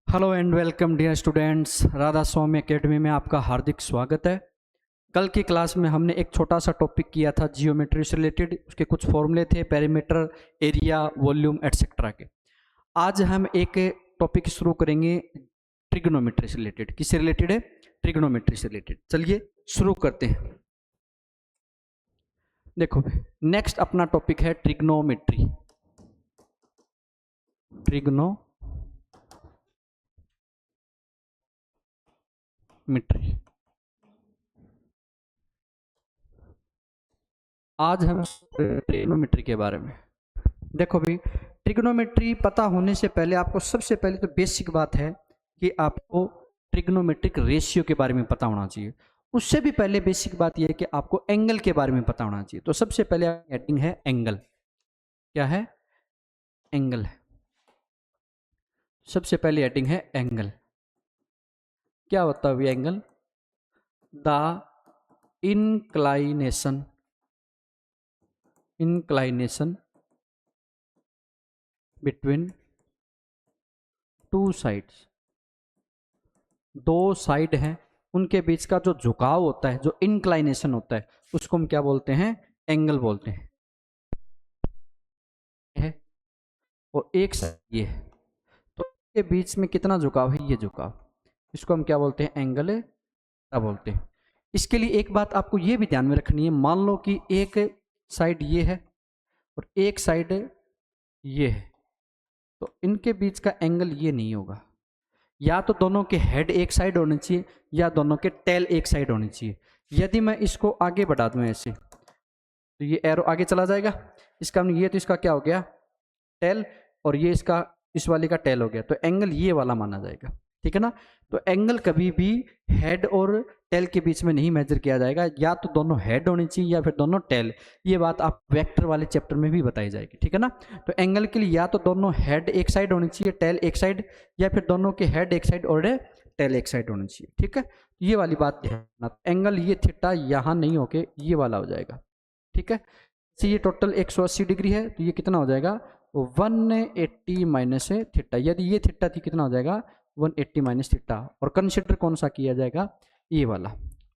Hello and welcome dear students, Radha Swami academy में आपका हार्दिक स्वागत है। कल की क्लास में हमने एक छोटा सा टॉपिक किया था जियोमेट्री से रिलेटेड। उसके कुछ फॉर्मूले थे, पेरीमीटर, एरिया, वॉल्यूम एटसेट्रा के। आज हम एक टॉपिक शुरू करेंगे ट्रिग्नोमेट्री से रिलेटेड। किससे रिलेटेड है? ट्रिग्नोमेट्री से रिलेटेड। चलिए शुरू करते हैं। देखो, नेक्स्ट अपना टॉपिक है ट्रिग्नोमेट्री। ट्रिग्नोमेट्री आज हम ट्रिग्नोमेट्री के बारे में। देखो भाई, ट्रिग्नोमेट्री पता होने से पहले आपको सबसे पहले तो बेसिक बात है कि आपको ट्रिग्नोमेट्रिक रेशियो के बारे में पता होना चाहिए। उससे भी पहले बेसिक बात यह है कि आपको एंगल के बारे में पता होना चाहिए। तो सबसे पहले हेडिंग है एंगल। क्या है? एंगल है। सबसे पहले हेडिंग है एंगल। क्या होता है angle? The inclination between two sides. दो साइड हैं, उनके बीच का जो झुकाव होता है, जो इंक्लाइनेशन होता है, उसको हम क्या बोलते हैं? एंगल बोलते हैं। और एक साइड ये है, तो इसके बीच में कितना झुकाव है? ये झुकाव, इसको हम क्या बोलते हैं? एंगल क्या बोलते हैं। इसके लिए एक बात आपको ये भी ध्यान में रखनी है। मान लो कि एक साइड ये है और एक साइड ये है, तो इनके बीच का एंगल ये नहीं होगा। या तो दोनों के हेड एक साइड होने चाहिए या दोनों के टेल एक साइड होनी चाहिए। यदि मैं इसको आगे बढ़ा दूं ऐसे, तो ये एरो आगे चला जाएगा। इसका ये, तो इसका क्या हो गया? टेल। और ये इसका, इस वाले का टेल हो गया। तो एंगल ये वाला माना जाएगा। ठीक है ना? तो एंगल कभी भी हेड और टेल के बीच में नहीं मेजर किया जाएगा। या तो दोनों हेड होनी चाहिए या फिर दोनों टेल। ये बात आप वेक्टर वाले चैप्टर में भी बताई जाएगी। ठीक है ना? तो एंगल के लिए या तो दोनों हेड एक साइड होनी चाहिए, टेल एक साइड, या फिर दोनों के हेड एक साइड और टेल एक साइड होनी चाहिए। ठीक है? ये वाली बात ध्यान। एंगल ये थीटा यहाँ नहीं होके ये वाला हो जाएगा। ठीक है? तो ये टोटल 180 डिग्री है, तो ये कितना हो जाएगा? 180 माइनस थीटा। यदि ये थीटा थी, कितना हो जाएगा? 180 माइनस थीटा। और कंसिडर कौन सा किया जाएगा? ये वाला।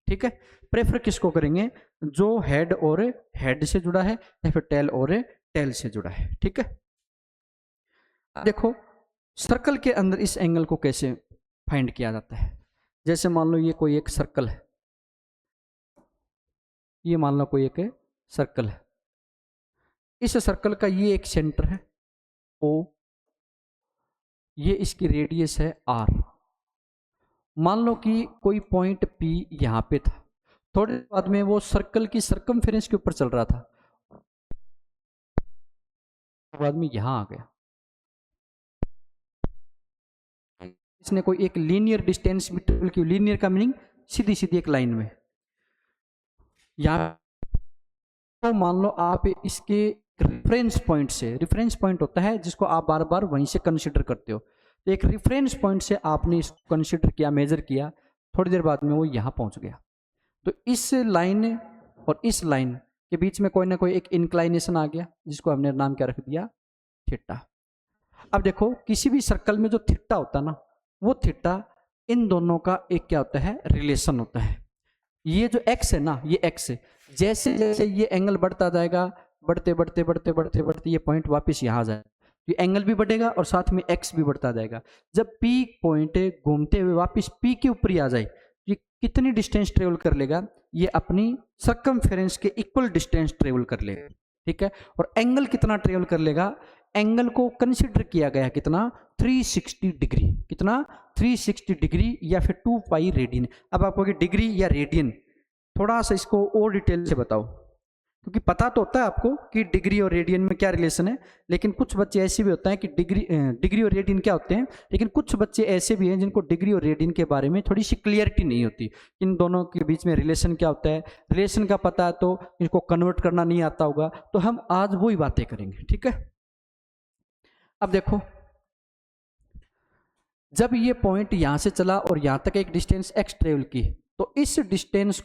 ठीक है? प्रेफर किसको करेंगे? जो हेड और हेड से जुड़ा है या फिर टेल और टेल से जुड़ा है। ठीक है? देखो, सर्कल के अंदर इस एंगल को कैसे फाइंड किया जाता है। जैसे मान लो ये कोई एक सर्कल है, ये मान लो कोई एक सर्कल है। इस सर्कल का ये एक सेंटर है O, ये इसकी रेडियस है R। मान लो कि कोई पॉइंट P यहां पे था, थोड़ी देर बाद में वो सर्कल की सरकमफेरेंस के ऊपर चल रहा था, बाद में यहां आ गया। इसने कोई एक लीनियर डिस्टेंस भी ट्रेवल की। लीनियर का मीनिंग सीधी सीधी एक लाइन में। यहां तो मान लो आप इसके रेफरेंस पॉइंट से, रेफरेंस पॉइंट होता है जिसको आप बार बार वहीं से कंसीडर करते हो, तो एक रेफरेंस पॉइंट से आपने इसको कंसीडर किया, मेजर किया, थोड़ी देर बाद में वो यहां पहुंच गया। तो इस लाइन और इस लाइन के बीच में कोई ना कोई एक इंक्लाइनेशन आ गया, जिसको हमने नाम क्या रख दिया? थीटा। अब देखो, किसी भी सर्कल में जो थीटा होता है ना, वो थीटा इन दोनों का एक क्या होता है? रिलेशन होता है। ये जो x है ना, ये x है। जैसे जैसे ये एंगल बढ़ता जाएगा, बढ़ते बढ़ते बढ़ते बढ़ते बढ़ते ये पॉइंट वापस यहाँ आ जाएगा, ये एंगल भी बढ़ेगा और साथ में x भी बढ़ता जाएगा। जब P पॉइंट घूमते हुए वापस P के ऊपर ही आ जाए, ये कितनी डिस्टेंस ट्रेवल कर लेगा? ये अपनी सर्कमफेरेंस के इक्वल डिस्टेंस ट्रेवल कर लेगा। ठीक है? और एंगल कितना ट्रेवल कर लेगा? एंगल को कंसिडर किया गया कितना? 360 डिग्री। कितना? 360 डिग्री या फिर 2 पाई रेडियन। अब आपको डिग्री या रेडियन, थोड़ा सा इसको और डिटेल से बताओ, क्योंकि पता तो होता है आपको कि डिग्री और रेडियन में क्या रिलेशन है, लेकिन कुछ बच्चे ऐसे भी होता है कि डिग्री और रेडियन क्या होते हैं, लेकिन कुछ बच्चे ऐसे भी हैं जिनको डिग्री और रेडियन के बारे में थोड़ी सी क्लियरिटी नहीं होती। इन दोनों के बीच में रिलेशन क्या होता है, रिलेशन का पता है तो इनको कन्वर्ट करना नहीं आता होगा। तो हम आज वही बातें करेंगे। ठीक है? अब देखो, जब ये पॉइंट यहां से चला और यहां तक एक डिस्टेंस x ट्रेवल की, तो इस डिस्टेंस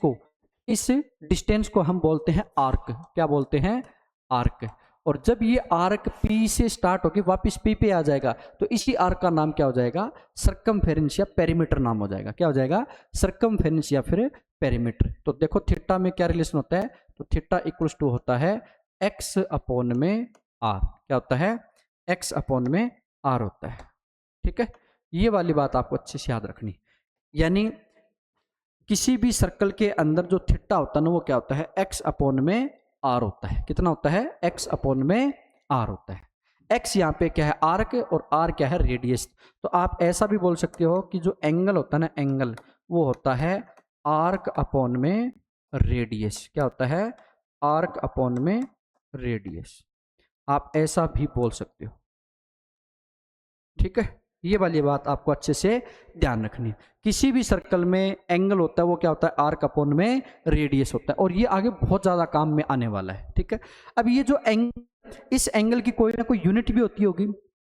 को हम बोलते हैं आर्क। क्या बोलते हैं? आर्क। और जब ये आर्क P से स्टार्ट होकर वापस P पे आ जाएगा तो इसी आर्क का नाम क्या हो जाएगा, सर्कमफेरेंस या पेरीमीटर नाम हो जाएगा। क्या हो जाएगा, सर्कमफेरेंस या फिर पेरीमीटर। तो देखो थीटा में क्या रिलेशन होता है, तो थीटा इक्वल्स टू होता है x अपॉन में r। क्या होता है, x अपॉन में r होता है। ठीक है, ये वाली बात आपको अच्छे से याद रखनी। यानी किसी भी सर्कल के अंदर जो थीटा होता है ना वो क्या होता है, x अपॉन में r होता है। कितना होता है, x अपॉन में r होता है। x यहाँ पे क्या है, आर्क, और r क्या है, रेडियस। तो आप ऐसा भी बोल सकते हो कि जो एंगल होता है ना, एंगल वो होता है आर्क अपॉन में रेडियस। क्या होता है, आर्क अपॉन में रेडियस। आप ऐसा भी बोल सकते हो। ठीक है, ये वाली बात आपको अच्छे से ध्यान रखनी है। किसी भी सर्कल में एंगल होता है वो क्या होता है, आर्क अपॉन में रेडियस होता है, और ये आगे बहुत ज्यादा काम में आने वाला है। ठीक है, अब ये जो एंगल, इस एंगल की कोई ना कोई यूनिट भी होती होगी।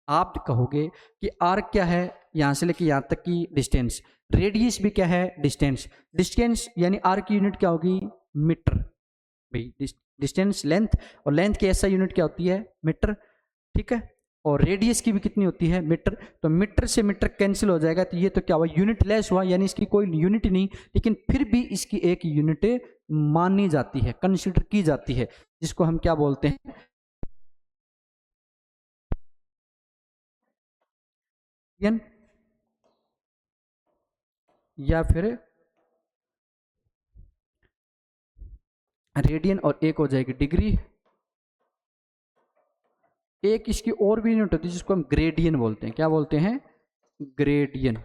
आप कहोगे कि आर्क क्या है, यहां से लेके यहां तक की डिस्टेंस, रेडियस भी क्या है, डिस्टेंस। डिस्टेंस यानी आर्क की यूनिट क्या होगी, मीटर। भाई डिस्टेंस लेंथ, और लेंथ की ऐसा यूनिट क्या होती है, मीटर। ठीक है, और रेडियस की भी कितनी होती है, मीटर। तो मीटर से मीटर कैंसिल हो जाएगा, तो ये तो क्या हुआ, यूनिट लेस हुआ, यानी इसकी कोई यूनिट नहीं, लेकिन फिर भी इसकी एक यूनिट मानी जाती है, कंसीडर की जाती है, जिसको हम क्या बोलते हैं, या फिर रेडियन, और एक हो जाएगी डिग्री। एक इसकी और भी यूनिट होती है जिसको हम ग्रेडियन बोलते हैं। क्या बोलते हैं, ग्रेडियन।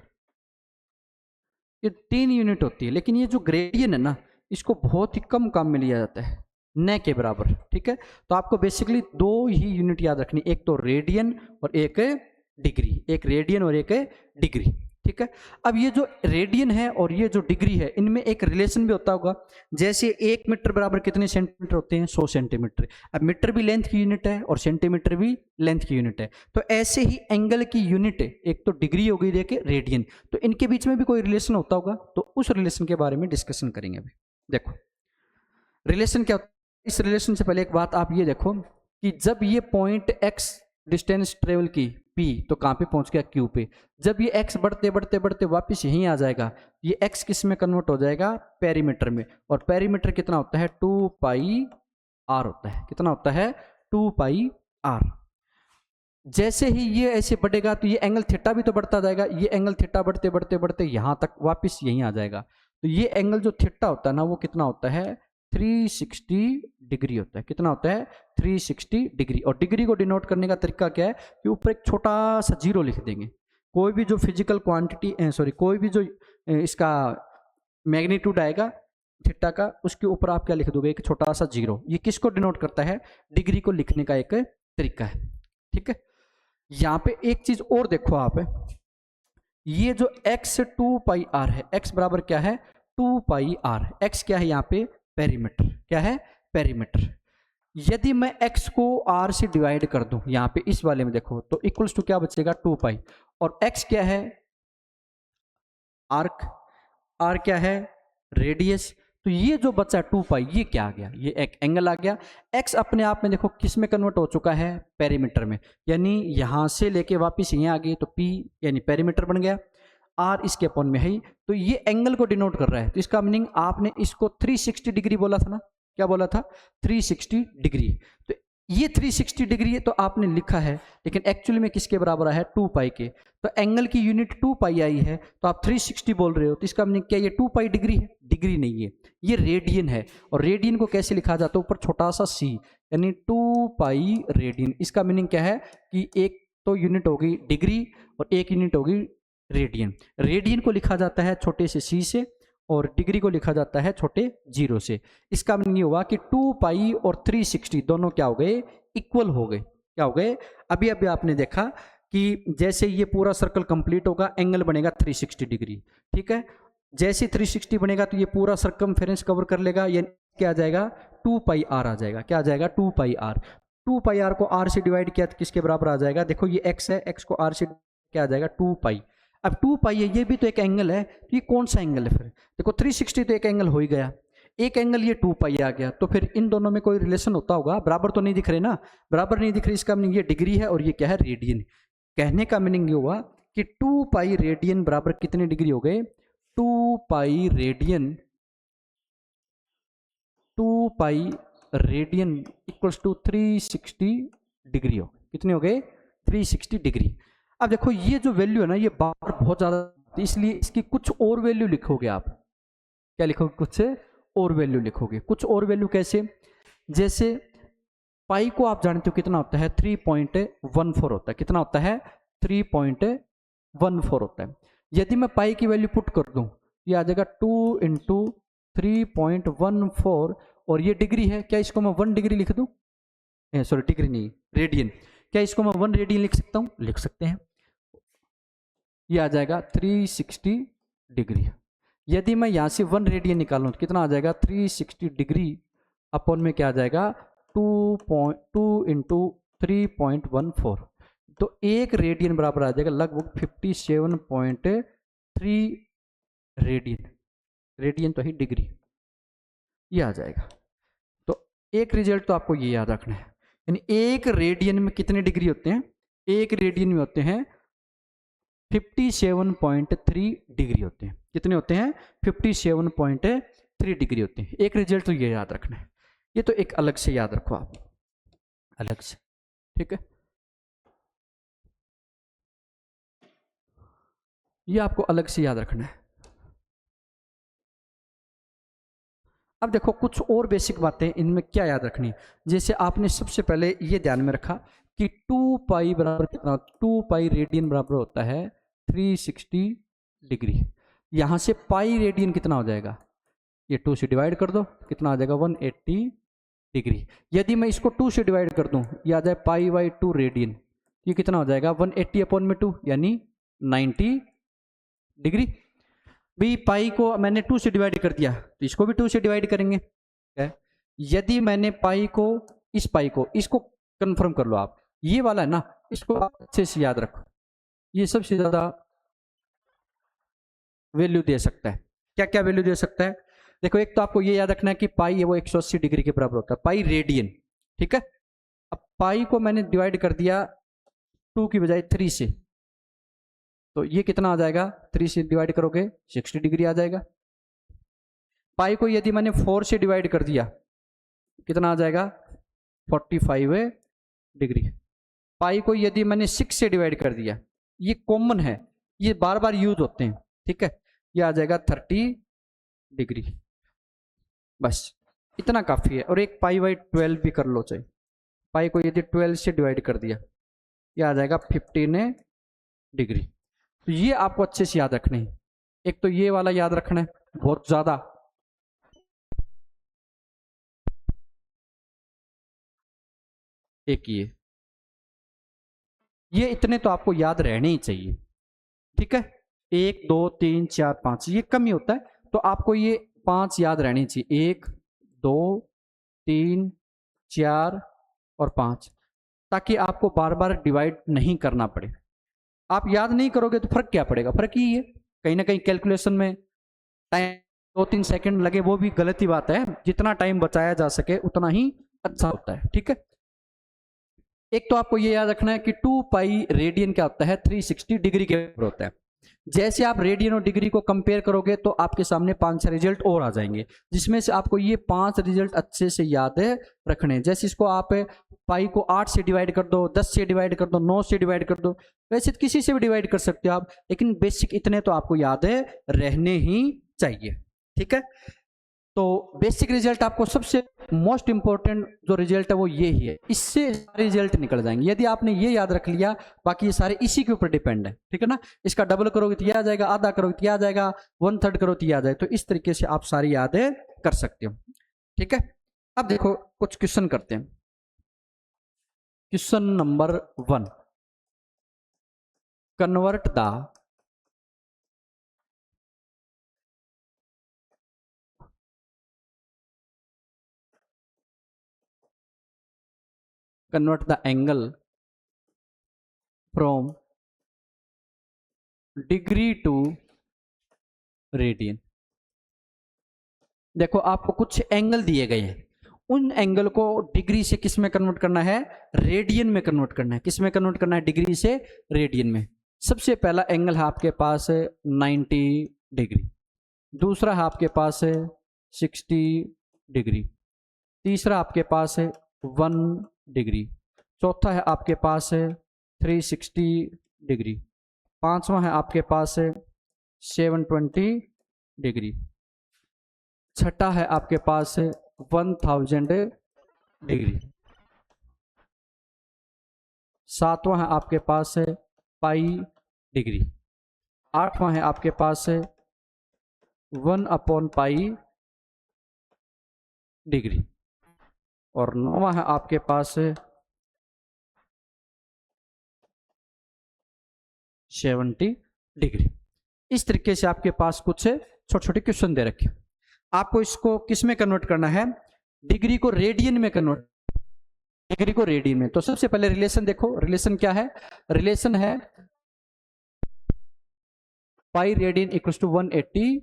ये 3 यूनिट होती है, लेकिन ये जो ग्रेडियन है ना, इसको बहुत ही कम काम में लिया जाता है, न के बराबर। ठीक है, तो आपको बेसिकली 2 ही यूनिट याद रखनी, एक तो रेडियन और एक डिग्री। एक रेडियन और एक डिग्री। ठीक है, अब ये जो रेडियन है और ये जो डिग्री है, इनमें एक रिलेशन भी होता होगा। जैसे 1 मीटर बराबर कितने सेंटीमीटर होते हैं, 100 सेंटीमीटर। अब मीटर भी लेंथ की यूनिट है और सेंटीमीटर भी लेंथ की यूनिट है। तो ऐसे ही एंगल की यूनिट है, एक तो डिग्री हो गई, देखिए रेडियन, तो इनके बीच में भी कोई रिलेशन होता होगा, तो उस रिलेशन के बारे में डिस्कशन करेंगे अभी। देखो रिलेशन क्या होता है, इस रिलेशन से पहले एक बात आप ये देखो कि जब ये पॉइंट x डिस्टेंस ट्रेवल की p, तो कहाँ पे पहुंच गया, q पे। जब ये x बढ़ते बढ़ते बढ़ते वापस यहीं आ जाएगा, ये x किस में कन्वर्ट हो जाएगा, पेरीमीटर में। और पेरीमीटर कितना होता है, 2 पाई r होता है। कितना होता है, 2 पाई r। जैसे ही ये ऐसे बढ़ेगा तो ये एंगल थीटा भी तो बढ़ता जाएगा। ये एंगल थीटा बढ़ते बढ़ते बढ़ते यहां तक वापस यहीं आ जाएगा। तो ये एंगल जो थीटा होता है ना, वो कितना होता है, 360 डिग्री होता है। कितना होता है, 360 डिग्री। और डिग्री को डिनोट करने का तरीका क्या है कि ऊपर एक छोटा सा जीरो लिख देंगे। कोई भी जो फिजिकल क्वांटिटी, सॉरी, कोई भी जो इसका मैग्नीट्यूड आएगा थीटा का, उसके ऊपर आप क्या लिख दोगे, एक छोटा सा जीरो। ये किसको डिनोट करता है, डिग्री को लिखने का एक तरीका है। ठीक है, यहां पे एक चीज और देखो आप, ये जो x 2 पाई r है, x बराबर क्या है, 2 पाई r। x क्या है यहाँ पे, पेरीमीटर। क्या है, पेरीमीटर। यदि मैं x को r से डिवाइड कर दूं यहाँ पे इस वाले में देखो, तो इक्वल्स टू क्या बचेगा, 2 पाई। और x क्या है, आर्क, r क्या है, रेडियस। तो ये जो बचा 2 पाई, ये क्या आ गया, ये एक एंगल आ गया। x अपने आप में देखो किस में कन्वर्ट हो चुका है, पेरीमीटर में। यानी यहां से लेके वापस यहां आ गई, तो p यानी पेरीमीटर बन गया, r इसके अपॉन में है। तो ये एंगल को डिनोट कर रहा है। तो इसका मीनिंग, आपने इसको 360 डिग्री बोला था ना, क्या बोला था, 360 डिग्री। तो ये 360 डिग्री है तो आपने लिखा है, लेकिन एक्चुअली में किसके बराबर है, 2 पाई के। तो एंगल की यूनिट 2 पाई आई है, तो आप 360 बोल रहे हो, तो इसका मीनिंग क्या, ये 2 पाई डिग्री है, डिग्री नहीं है, ये रेडियन है। और रेडियन को कैसे लिखा जाता है, ऊपर छोटा सा c, यानी 2 पाई रेडियन। इसका मीनिंग क्या है कि एक तो यूनिट होगी डिग्री और एक यूनिट होगी रेडियन। रेडियन को लिखा जाता है छोटे से c से, और डिग्री को लिखा जाता है छोटे जीरो से। इसका मीनिंग ये हुआ कि 2 पाई और 360 दोनों क्या हो गए, इक्वल हो गए। क्या हो गए, अभी अभी आपने देखा कि जैसे ये पूरा सर्कल कंप्लीट होगा, एंगल बनेगा 360 डिग्री। ठीक है, जैसे 360 बनेगा तो ये पूरा सर्कमफेरेंस कवर कर लेगा, ये क्या आ जाएगा, 2 पाई r आ जाएगा। क्या आ जाएगा, 2 पाई r। 2 पाई r को r से डिवाइड किया तो किसके बराबर आ जाएगा, देखो ये x है, x को r से क्या आ जाएगा, 2 पाई। अब 2 पाई है, ये भी तो एक एंगल है, तो ये कौन सा एंगल है फिर, देखो 360 तो एक एंगल हो ही गया, एक एंगल ये 2 पाई आ गया, तो फिर इन दोनों में कोई रिलेशन होता होगा? बराबर तो नहीं दिख रहे ना, बराबर नहीं दिख रही, इसका मीनिंग ये डिग्री है और ये क्या है, रेडियन। कहने का मीनिंग ये हुआ कि 2 पाई रेडियन बराबर कितने डिग्री हो गए, 2 pi radian, 2 pi radian equals to 360 degree हो, कितने हो गए, 360 डिग्री। अब देखो ये जो वैल्यू है ना, ये बार बहुत ज्यादा, इसलिए इसकी कुछ और वैल्यू लिखोगे आप। क्या लिखोगे, कुछ और वैल्यू लिखोगे। कुछ और वैल्यू कैसे, जैसे पाई को आप जानते हो कितना होता है, 3.14 होता है। कितना होता है, 3.14 होता है। यदि मैं पाई की वैल्यू पुट कर दूं, ये आ जाएगा 2 इंटू 3.14, और ये डिग्री है, क्या इसको मैं 1 डिग्री लिख दूं, सॉरी डिग्री नहीं, रेडियन, क्या इसको मैं 1 रेडियन लिख सकता हूं, लिख सकते हैं। ये आ जाएगा 360 डिग्री। यदि मैं यहां से 1 रेडियन निकालूं तो कितना आ जाएगा, 360 डिग्री अपॉन में क्या आ जाएगा, 2.2 इंटू 3.14, तो 1 रेडियन बराबर आ जाएगा लगभग 57.3 रेडियन। रेडियन तो ही डिग्री, ये आ जाएगा। तो एक रिजल्ट तो आपको ये याद रखना है, यानी एक रेडियन में कितने डिग्री होते हैं, एक रेडियन में होते हैं 57.3 डिग्री होते हैं। कितने होते हैं, 57.3 डिग्री होते हैं। एक रिजल्ट तो ये याद रखना है, ये तो एक अलग से याद रखो आप, अलग से, ठीक है। ये आपको अलग से याद रखना है। अब देखो कुछ और बेसिक बातें इनमें क्या याद रखनी है, जैसे आपने सबसे पहले ये ध्यान में रखा कि 2 पाई बराबर कितना, 2 पाई रेडियन बराबर होता है 360 डिग्री। यहां से पाई रेडियन कितना हो जाएगा, ये 2 से डिवाइड कर दो, कितना आ जाएगा 180 डिग्री। यदि मैं इसको 2 से डिवाइड कर दूं, ये आ जाए पाई बाई 2 रेडियन, ये कितना हो जाएगा 180 अपॉन में 2 यानी 90 डिग्री। भी पाई को मैंने 2 से डिवाइड कर दिया, तो इसको भी 2 से डिवाइड करेंगे। यदि मैंने पाई को, इस पाई को, इसको कंफर्म कर लो आप, ये वाला है ना, इसको आप अच्छे से याद रखो, ये सबसे ज्यादा वैल्यू दे सकता है। क्या क्या वैल्यू दे सकता है, देखो एक तो आपको ये याद रखना है कि पाई है वो 180 डिग्री के बराबर होता है, पाई रेडियन, ठीक है। अब पाई को मैंने डिवाइड कर दिया 2 की बजाय 3 से, तो ये कितना आ जाएगा, 3 से डिवाइड करोगे 60 डिग्री आ जाएगा। पाई को यदि मैंने 4 से डिवाइड कर दिया, कितना आ जाएगा 45 डिग्री। पाई को यदि मैंने 6 से डिवाइड कर दिया, ये कॉमन है, ये बार बार यूज होते हैं, ठीक है, ये आ जाएगा 30 डिग्री। बस इतना काफी है। और एक पाई बाई 12 भी कर लो, चाहे पाई को यदि 12 से डिवाइड कर दिया, ये आ जाएगा 15 डिग्री। तो ये आपको अच्छे से याद रखने हैं। एक तो ये वाला याद रखना है बहुत ज्यादा, एक ये इतने तो आपको याद रहने ही चाहिए, ठीक है। 1 2 3 4 5 ये कम ही होता है, तो आपको ये 5 याद रहनी चाहिए, 1 2 3 4 और 5, ताकि आपको बार बार डिवाइड नहीं करना पड़े। आप याद नहीं करोगे तो फर्क क्या पड़ेगा, फर्क ही है, कहीं ना कहीं कैलकुलेशन में टाइम 2-3 सेकंड लगे वो भी गलत ही बात है, जितना टाइम बचाया जा सके उतना ही अच्छा होता है, ठीक है। एक तो आपको ये याद रखना है कि 2 पाई रेडियन क्या होता है, 360 डिग्री के बराबर होता है। जैसे आप रेडियन और डिग्री को कंपेयर करोगे तो आपके सामने 5 रिजल्ट और आ जाएंगे, जिसमें से आपको ये 5 रिजल्ट अच्छे से याद रखने। जैसे इसको आप पाई को 8 से डिवाइड कर दो, 10 से डिवाइड कर दो, 9 से डिवाइड कर दो, वैसे किसी से भी डिवाइड कर सकते हो आप, लेकिन बेसिक इतने तो आपको याद रहने ही चाहिए, ठीक है। तो बेसिक रिजल्ट आपको सबसे मोस्ट इंपॉर्टेंट जो रिजल्ट है वो ये ही है, इससे सारे रिजल्ट निकल जाएंगे यदि आपने ये याद रख लिया। बाकी ये सारे इसी के ऊपर डिपेंड है, ठीक है ना। इसका डबल करोगे तो ये आ जाएगा, आधा करोगे तो ये आ जाएगा, 1/3 करो तो ये आ जाएगा। तो इस तरीके से आप सारी याद कर सकते हो, ठीक है। अब देखो कुछ क्वेश्चन करते हैं। Question number 1, convert the angle from degree to radian. देखो आपको कुछ एंगल दिए गए हैं, उन एंगल को डिग्री से किस में कन्वर्ट करना है, रेडियन में कन्वर्ट करना है। किस में कन्वर्ट करना है, डिग्री से रेडियन में। सबसे पहला एंगल है आपके पास 90 डिग्री, दूसरा है आपके पास 60 डिग्री, तीसरा आपके पास है 1 डिग्री, चौथा है आपके पास 360 डिग्री, पांचवा है आपके पास 720 डिग्री, छठा है आपके पास 1000 डिग्री, सातवां है आपके पास पाई डिग्री, आठवां है आपके पास 1/पाई डिग्री, और नौवां है आपके पास 70 डिग्री। इस तरीके से आपके पास कुछ छोटे छोटे क्वेश्चन दे रखे, आपको इसको किस में कन्वर्ट करना है, डिग्री को रेडियन में कन्वर्ट, डिग्री को रेडियन में। तो सबसे पहले रिलेशन देखो, रिलेशन क्या है, रिलेशन है pi radian equals to 180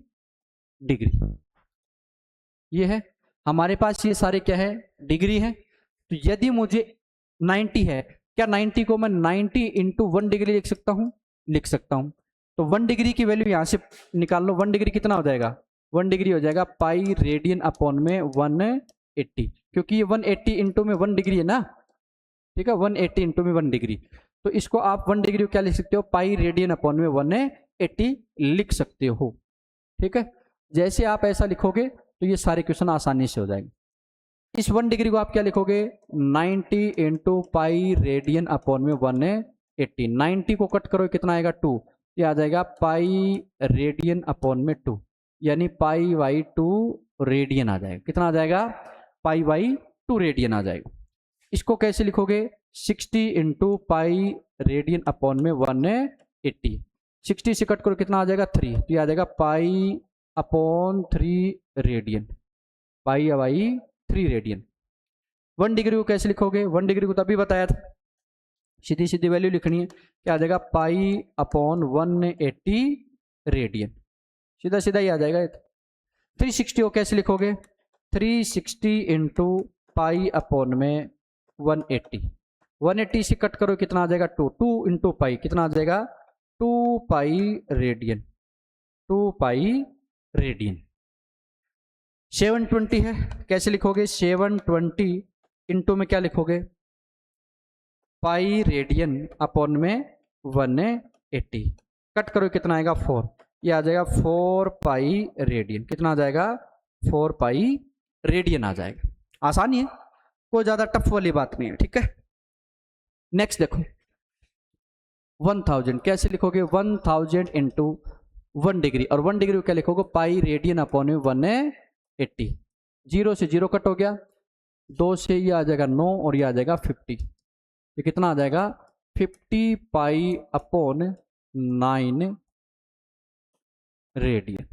degree. ये है हमारे पास, ये सारे क्या है, डिग्री है। तो यदि मुझे 90 है, क्या 90 को मैं 90 इंटू 1 डिग्री लिख सकता हूं, लिख सकता हूं। तो 1 डिग्री की वैल्यू यहां से निकाल लो, 1 डिग्री कितना हो जाएगा, 1 डिग्री हो जाएगा पाई रेडियन अपॉन में 180, क्योंकि ये 180 इंटू में 1 डिग्री है ना, ठीक है, 180 इंटू में 1 डिग्री। तो इसको आप 1 डिग्री को क्या लिख सकते हो, पाई रेडियन अपॉन में 180 लिख सकते हो, ठीक है। जैसे आप ऐसा लिखोगे तो ये सारे क्वेश्चन आसानी से हो जाएंगे। इस 1 डिग्री को आप क्या लिखोगे, 90 इंटू पाई रेडियन अपॉन में 180, 90 को कट करो कितना आएगा 2, ये आ जाएगा पाई रेडियन अपॉन में 2, यानी पाई बाई 2 रेडियन आ जाएगा। कितना आ जाएगा, पाई बाई 2 रेडियन आ जाएगा। इसको कैसे लिखोगे, 60 इंटू पाई रेडियन अपॉन में 180, 60 से कट करो कितना आ जाएगा 3, तो ये आ जाएगा pi upon 3 radian, pi by 3 radian. 1 degree को कैसे लिखोगे, 1 डिग्री को तो अभी बताया था, सीधी सीधी वैल्यू लिखनी है, क्या आ जाएगा पाई अपॉन 180 रेडियन, सीधा सीधा ही आ जाएगा। 360 को कैसे लिखोगे, 360 इंटू पाई अपॉन में 180, 180 से कट करो कितना आ जाएगा 2, 2 इंटू पाई कितना आ जाएगा 2 पाई रेडियन, 2 पाई रेडियन। 720 है, कैसे लिखोगे, 720 इंटू में क्या लिखोगे, पाई रेडियन अपॉन में 180, कट करो कितना आएगा 4, ये आ जाएगा 4 पाई रेडियन, कितना आ जाएगा 4 पाई रेडियन आ जाएगा। आसानी है, कोई ज्यादा टफ वाली बात नहीं है, ठीक है। नेक्स्ट देखो 1000 कैसे लिखोगे, 1000 इंटू 1 डिग्री, और 1 डिग्री को क्या लिखोगे, पाई रेडियन अपॉन में 180, 0 से 0 कट हो गया, 2 से ये आ जाएगा 9 और ये आ जाएगा 50, ये कितना आ जाएगा 50 पाई अपॉन 9 रेडियन,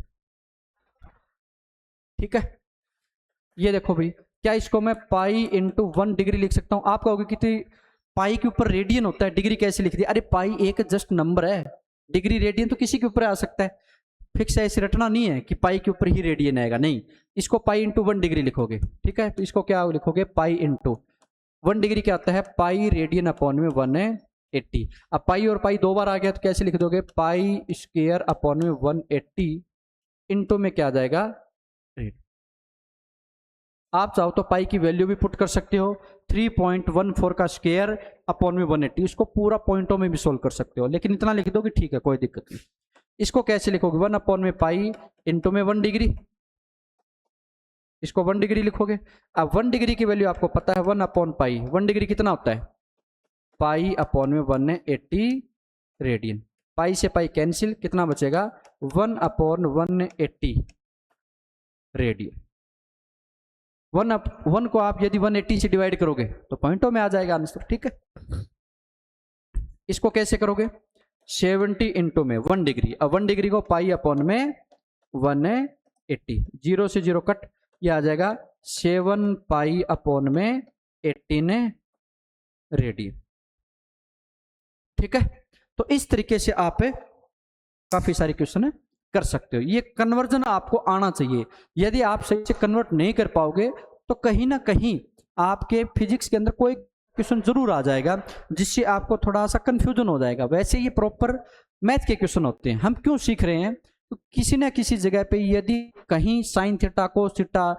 ठीक है। ये देखो भाई, क्या इसको मैं पाई इंटू 1 डिग्री लिख सकता हूं, आप कहोगे कि पाई के ऊपर रेडियन होता है, डिग्री कैसे लिख दिया, अरे पाई एक जस्ट नंबर है, डिग्री रेडियन तो किसी के ऊपर आ सकता है, फिक्स ऐसे रटना नहीं है कि पाई के ऊपर ही रेडियन आएगा, नहीं, इसको पाई इंटू 1 डिग्री लिखोगे, ठीक है। तो इसको क्या लिखोगे, पाई इंटू 1 डिग्री क्या आता है, पाई रेडियन अपॉन में 180, अब पाई और पाई 2 बार आ गया तो कैसे लिख दोगे, पाई स्क्वायर अपॉन में 180 इंटू में क्या आ जाएगा रेडियन। आप चाहो तो पाई की वैल्यू भी पुट कर सकते हो, 3.14 का स्क्वायर अपॉन में 180, इसको पूरा पॉइंटों में भी सोल्व कर सकते हो, लेकिन इतना लिख दो कि ठीक है कोई दिक्कत नहीं। इसको कैसे लिखोगे, 1 अपॉन में पाई इंटू में 1 डिग्री, इसको 1 डिग्री लिखोगे। अब 1 डिग्री की वैल्यू आपको पता है 1 अपॉन पाई, 1 डिग्री कितना होता है, पाई अपॉन में 180 रेडियन, पाई से पाई कैंसिल, कितना बचेगा 1 अपॉन 180 रेडियन। 1 को आप यदि 180 से डिवाइड करोगे तो पॉइंटों में आ जाएगा आंसर, ठीक है। इसको कैसे करोगे, 70 इंटू में 1 डिग्री, अब 1 डिग्री को पाई अपॉन में 180, 0 से 0 कट, ये आ जाएगा 7 पाई अपॉन में 18 रेडियन, ठीक है। तो इस तरीके से आप काफी सारे क्वेश्चन कर सकते हो। ये कन्वर्जन आपको आना चाहिए। यदि आप सही से कन्वर्ट नहीं कर पाओगे तो कहीं ना कहीं आपके फिजिक्स के अंदर कोई क्वेश्चन जरूर आ जाएगा जिससे आपको थोड़ा सा कंफ्यूजन हो जाएगा। वैसे ये प्रॉपर मैथ के क्वेश्चन होते हैं। हम क्यों सीख रहे हैं? तो किसी ना किसी जगह पे यदि कहीं साइन थीटा कोस थीटा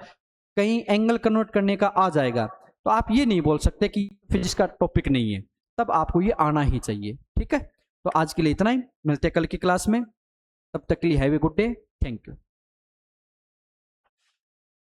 कहीं एंगल कन्वर्ट करने का आ जाएगा तो आप ये नहीं बोल सकते कि फिजिक्स का टॉपिक नहीं है, तब आपको ये आना ही चाहिए। ठीक है, तो आज के लिए इतना ही, मिलते हैं कल की क्लास में। तब तक के लिए have a good day, thank you.